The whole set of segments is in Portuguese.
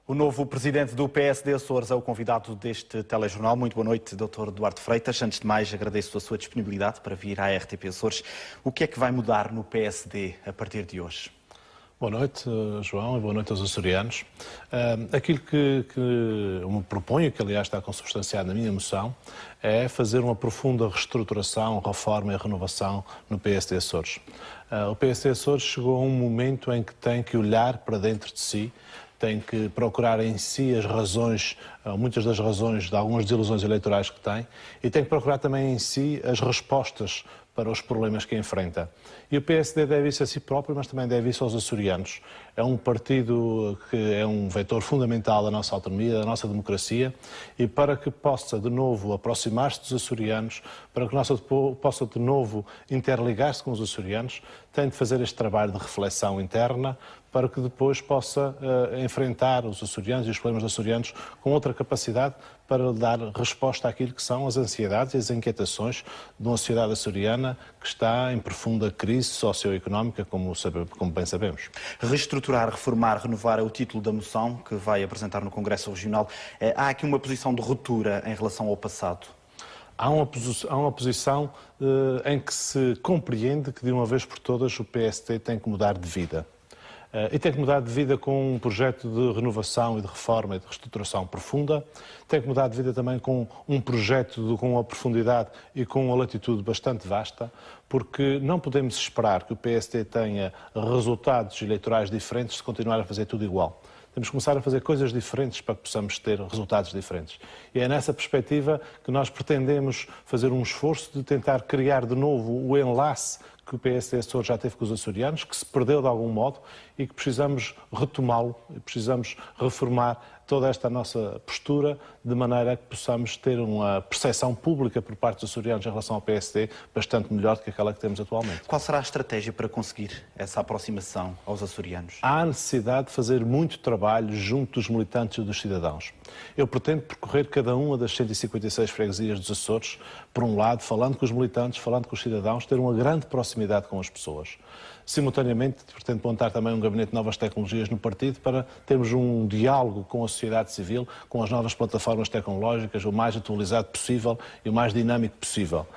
O novo presidente do PSD Açores é o convidado deste telejornal. Muito boa noite, Dr. Duarte Freitas. Antes de mais, agradeço a sua disponibilidade para vir à RTP Açores. O que é que vai mudar no PSD a partir de hoje? Boa noite, João, e boa noite aos açorianos. Aquilo que me proponho, que aliás está consubstanciado na minha moção, é fazer uma profunda reestruturação, reforma e renovação no PSD Açores. O PSD Açores chegou a um momento em que tem que olhar para dentro de si, tem que procurar em si as razões, muitas das razões de algumas desilusões eleitorais que tem, e tem que procurar também em si as respostas para os problemas que enfrenta. E o PSD deve isso a si próprio, mas também deve isso aos açorianos. É um partido que é um vetor fundamental da nossa autonomia, da nossa democracia, e para que possa de novo aproximar-se dos açorianos, para que possa de novo interligar-se com os açorianos, tem de fazer este trabalho de reflexão interna, para que depois possa enfrentar os açorianos e os problemas dos açorianos com outra capacidade para dar resposta àquilo que são as ansiedades e as inquietações de uma sociedade açoriana que está em profunda crise socioeconómica, como bem sabemos. Reestruturar, reformar, renovar é o título da moção que vai apresentar no Congresso Regional. Há aqui uma posição de ruptura em relação ao passado? Há uma posição em que se compreende que de uma vez por todas o PSD tem que mudar de vida. E tem que mudar de vida com um projeto de renovação e de reforma e de reestruturação profunda. Tem que mudar de vida também com um projeto com uma profundidade e com uma latitude bastante vasta, porque não podemos esperar que o PSD tenha resultados eleitorais diferentes se continuar a fazer tudo igual. Temos que começar a fazer coisas diferentes para que possamos ter resultados diferentes. E é nessa perspectiva que nós pretendemos fazer um esforço de tentar criar de novo o enlace que o PSD Açores já teve com os açorianos, que se perdeu de algum modo e que precisamos retomá-lo, precisamos reformar toda esta nossa postura de maneira que possamos ter uma percepção pública por parte dos açorianos em relação ao PSD bastante melhor do que aquela que temos atualmente. Qual será a estratégia para conseguir essa aproximação aos açorianos? Há necessidade de fazer muito trabalho junto dos militantes e dos cidadãos. Eu pretendo percorrer cada uma das 156 freguesias dos Açores, por um lado, falando com os militantes, falando com os cidadãos, ter uma grande proximidade com as pessoas. Simultaneamente, pretendo montar também um gabinete de novas tecnologias no partido para termos um diálogo com a sociedade civil, com as novas plataformas tecnológicas, o mais atualizado possível e o mais dinâmico possível.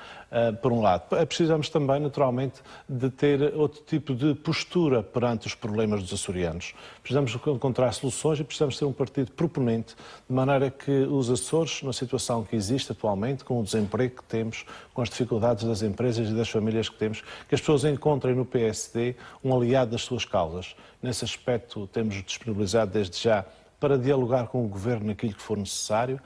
Por um lado. Precisamos também, naturalmente, de ter outro tipo de postura perante os problemas dos açorianos. Precisamos encontrar soluções e precisamos ser um partido proponente, de maneira que os Açores, na situação que existe atualmente, com o desemprego que temos, com as dificuldades das empresas e das famílias que temos, que as pessoas encontrem no PSD um aliado das suas causas. Nesse aspecto, temos disponibilizado desde já para dialogar com o Governo naquilo que for necessário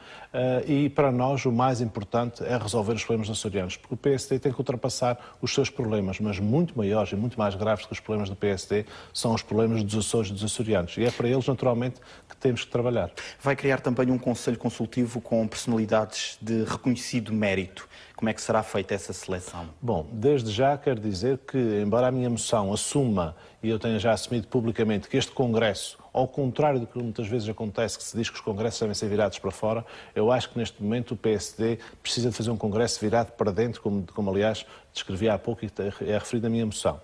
e para nós o mais importante é resolver os problemas dos açorianos, porque o PSD tem que ultrapassar os seus problemas, mas muito maiores e muito mais graves que os problemas do PSD são os problemas dos Açores e dos açorianos, e é para eles naturalmente que temos que trabalhar. Vai criar também um conselho consultivo com personalidades de reconhecido mérito. Como é que será feita essa seleção? Bom, desde já quero dizer que, embora a minha moção assuma, e eu tenha já assumido publicamente, que este Congresso, ao contrário do que muitas vezes acontece, que se diz que os congressos devem ser virados para fora, eu acho que neste momento o PSD precisa de fazer um congresso virado para dentro, como aliás descrevi há pouco e é referido na minha moção.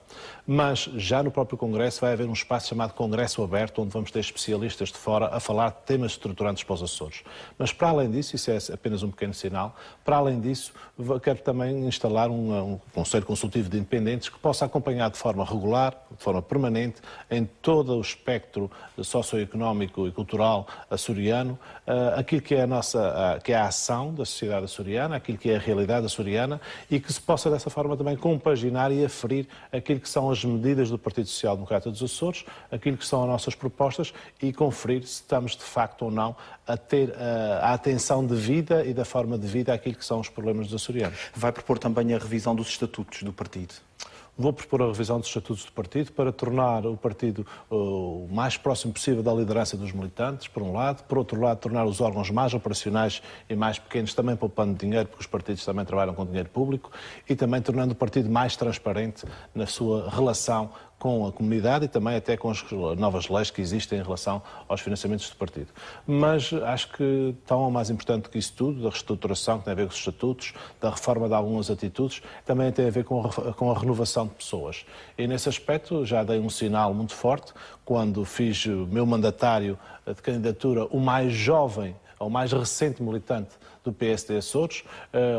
Mas já no próprio Congresso vai haver um espaço chamado Congresso Aberto, onde vamos ter especialistas de fora a falar de temas estruturantes para os Açores. Mas para além disso, isso é apenas um pequeno sinal, para além disso quero também instalar um Conselho Consultivo de Independentes que possa acompanhar de forma regular, de forma permanente, em todo o espectro socioeconómico e cultural açoriano, aquilo que é a ação da sociedade açoriana, aquilo que é a realidade açoriana, e que se possa dessa forma também compaginar e aferir aquilo que são as medidas do Partido Social Democrata dos Açores, aquilo que são as nossas propostas e conferir se estamos de facto ou não a ter a atenção devida e da forma devida àquilo que são os problemas dos açorianos. Vai propor também a revisão dos estatutos do partido? Vou propor a revisão dos estatutos do partido para tornar o partido o mais próximo possível da liderança dos militantes, por um lado. Por outro lado, tornar os órgãos mais operacionais e mais pequenos, também poupando dinheiro, porque os partidos também trabalham com dinheiro público, e também tornando o partido mais transparente na sua relação com a comunidade e também até com as novas leis que existem em relação aos financiamentos do partido. Mas acho que tão mais importante que isso tudo, da reestruturação que tem a ver com os estatutos, da reforma de algumas atitudes, também tem a ver com a renovação de pessoas. E nesse aspecto já dei um sinal muito forte quando fiz o meu mandatário de candidatura o mais jovem, ou mais recente militante do PSD Açores,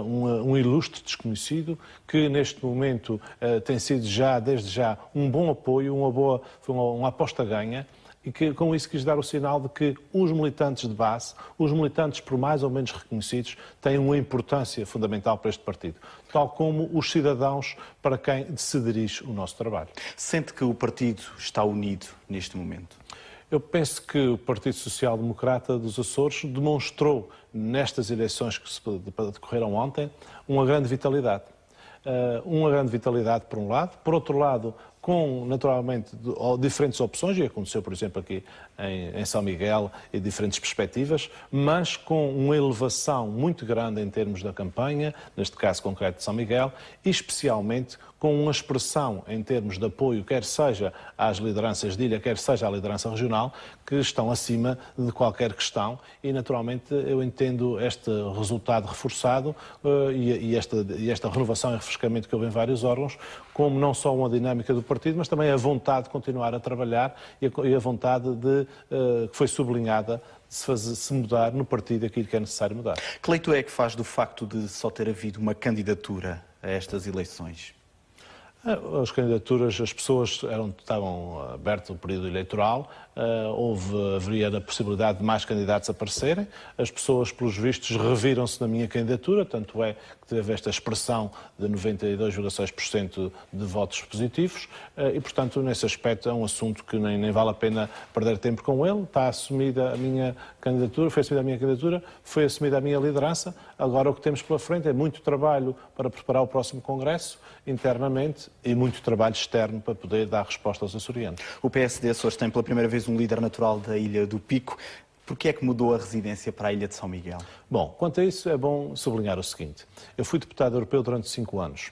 um ilustre desconhecido que neste momento tem sido desde já um bom apoio, foi uma aposta ganha, e que com isso quis dar o sinal de que os militantes de base, os militantes por mais ou menos reconhecidos, têm uma importância fundamental para este partido, tal como os cidadãos para quem se dirige o nosso trabalho. Sente que o partido está unido neste momento? Eu penso que o Partido Social Democrata dos Açores demonstrou nestas eleições que decorreram ontem uma grande vitalidade. Uma grande vitalidade por um lado, por outro lado com naturalmente diferentes opções, e aconteceu por exemplo aqui em São Miguel e diferentes perspectivas, mas com uma elevação muito grande em termos da campanha, neste caso concreto de São Miguel, e especialmente com uma expressão em termos de apoio, quer seja às lideranças de ilha, quer seja à liderança regional, que estão acima de qualquer questão, e naturalmente eu entendo este resultado reforçado e esta renovação e refrescamento que houve em vários órgãos, como não só uma dinâmica do partido, mas também a vontade de continuar a trabalhar e a vontade que foi sublinhada de se mudar no partido aquilo que é necessário mudar. Que leitura é que faz do facto de só ter havido uma candidatura a estas eleições? As candidaturas, as pessoas estavam abertas o período eleitoral, haveria a possibilidade de mais candidatos aparecerem, as pessoas, pelos vistos, reviram-se na minha candidatura, tanto é que teve esta expressão de 92,6% de votos positivos e, portanto, nesse aspecto é um assunto que nem vale a pena perder tempo com ele, está assumida a minha candidatura, foi assumida a minha candidatura, foi assumida a minha liderança, agora o que temos pela frente é muito trabalho para preparar o próximo Congresso, internamente, e muito trabalho externo para poder dar resposta aos açorianos. O PSD Açores tem pela primeira vez um líder natural da Ilha do Pico. Porquê é que mudou a residência para a Ilha de São Miguel? Bom, quanto a isso é bom sublinhar o seguinte. Eu fui deputado europeu durante 5 anos.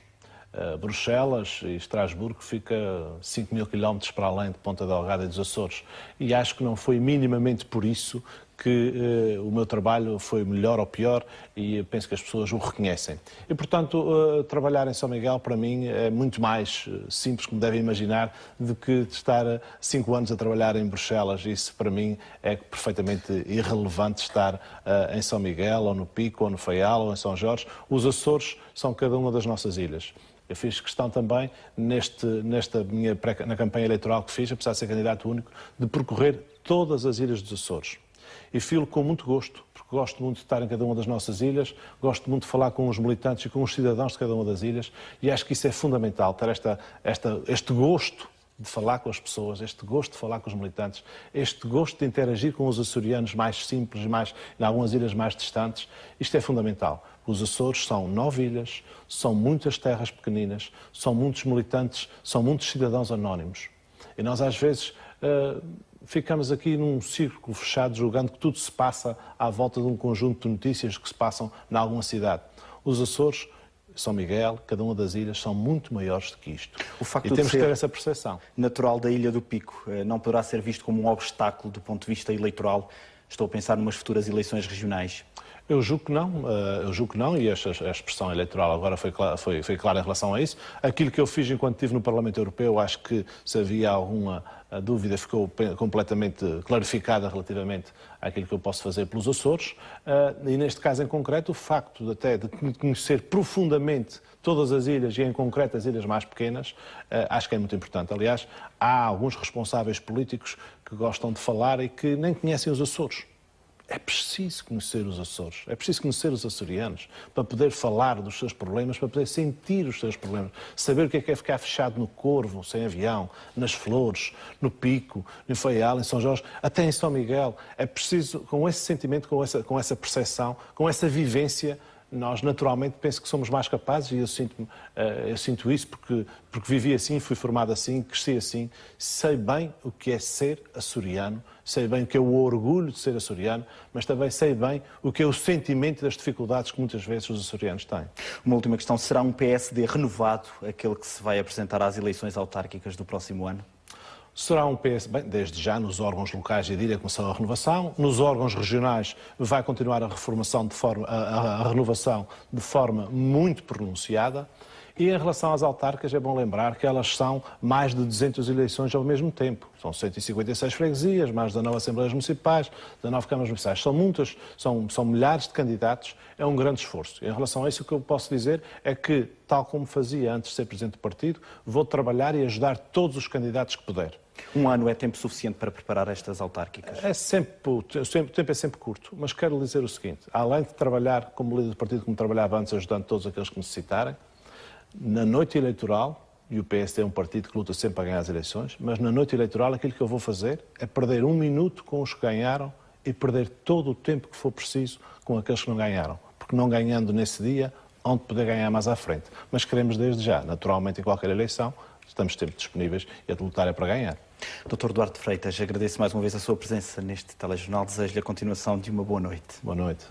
Bruxelas e Estrasburgo fica 5 mil quilómetros para além de Ponta Delgada e dos Açores. E acho que não foi minimamente por isso que o meu trabalho foi melhor ou pior, e penso que as pessoas o reconhecem. E, portanto, trabalhar em São Miguel, para mim, é muito mais simples, como devem imaginar, do que estar 5 anos a trabalhar em Bruxelas. Isso, para mim, é perfeitamente irrelevante estar em São Miguel, ou no Pico, ou no Faial, ou em São Jorge. Os Açores são cada uma das nossas ilhas. Eu fiz questão também, na campanha eleitoral que fiz, apesar de ser candidato único, de percorrer todas as ilhas dos Açores. E filo com muito gosto, porque gosto muito de estar em cada uma das nossas ilhas, gosto muito de falar com os militantes e com os cidadãos de cada uma das ilhas, e acho que isso é fundamental, ter este gosto de falar com as pessoas, este gosto de falar com os militantes, este gosto de interagir com os açorianos mais simples, em algumas ilhas mais distantes. Isto é fundamental. Os Açores são 9 ilhas, são muitas terras pequeninas, são muitos militantes, são muitos cidadãos anónimos. E nós, às vezes, ficamos aqui num círculo fechado, julgando que tudo se passa à volta de um conjunto de notícias que se passam em alguma cidade. Os Açores, São Miguel, cada uma das ilhas, são muito maiores do que isto. O facto e temos de que ter essa percepção. Natural da Ilha do Pico não poderá ser visto como um obstáculo do ponto de vista eleitoral? Estou a pensar numas futuras eleições regionais. Eu julgo que não, e a expressão eleitoral agora foi clara em relação a isso. Aquilo que eu fiz enquanto estive no Parlamento Europeu, acho que se havia alguma dúvida ficou completamente clarificada relativamente àquilo que eu posso fazer pelos Açores, e neste caso em concreto o facto até de conhecer profundamente todas as ilhas e em concreto as ilhas mais pequenas, acho que é muito importante. Aliás, há alguns responsáveis políticos que gostam de falar e que nem conhecem os Açores. É preciso conhecer os Açores, é preciso conhecer os açorianos para poder falar dos seus problemas, para poder sentir os seus problemas, saber o que é ficar fechado no Corvo, sem avião, nas Flores, no Pico, no Faial, em São Jorge, até em São Miguel. É preciso, com esse sentimento, com essa percepção, com essa vivência, nós naturalmente penso que somos mais capazes, e eu sinto isso porque vivi assim, fui formado assim, cresci assim, sei bem o que é ser açoriano, sei bem o que é o orgulho de ser açoriano, mas também sei bem o que é o sentimento das dificuldades que muitas vezes os açorianos têm. Uma última questão, será um PSD renovado aquele que se vai apresentar às eleições autárquicas do próximo ano? Será um PS, bem, desde já nos órgãos locais e diria começou a renovação, nos órgãos regionais vai continuar a renovação de forma muito pronunciada, e em relação às autárquicas é bom lembrar que elas são mais de 200 eleições ao mesmo tempo. São 156 freguesias, mais 19 assembleias municipais, 19 câmaras municipais. São muitas, são milhares de candidatos, é um grande esforço. Em relação a isso, o que eu posso dizer é que, tal como fazia antes de ser Presidente do Partido, vou trabalhar e ajudar todos os candidatos que puder. Um ano é tempo suficiente para preparar estas autárquicas? O tempo é sempre curto, mas quero lhe dizer o seguinte, além de trabalhar como líder do partido, como trabalhava antes, ajudando todos aqueles que necessitarem, na noite eleitoral, e o PSD é um partido que luta sempre para ganhar as eleições, mas na noite eleitoral aquilo que eu vou fazer é perder 1 minuto com os que ganharam e perder todo o tempo que for preciso com aqueles que não ganharam, porque não ganhando nesse dia, onde poder ganhar mais à frente. Mas queremos desde já, naturalmente em qualquer eleição, estamos sempre disponíveis e a lutar é para ganhar. Dr. Duarte Freitas, agradeço mais uma vez a sua presença neste telejornal. Desejo-lhe a continuação de uma boa noite. Boa noite.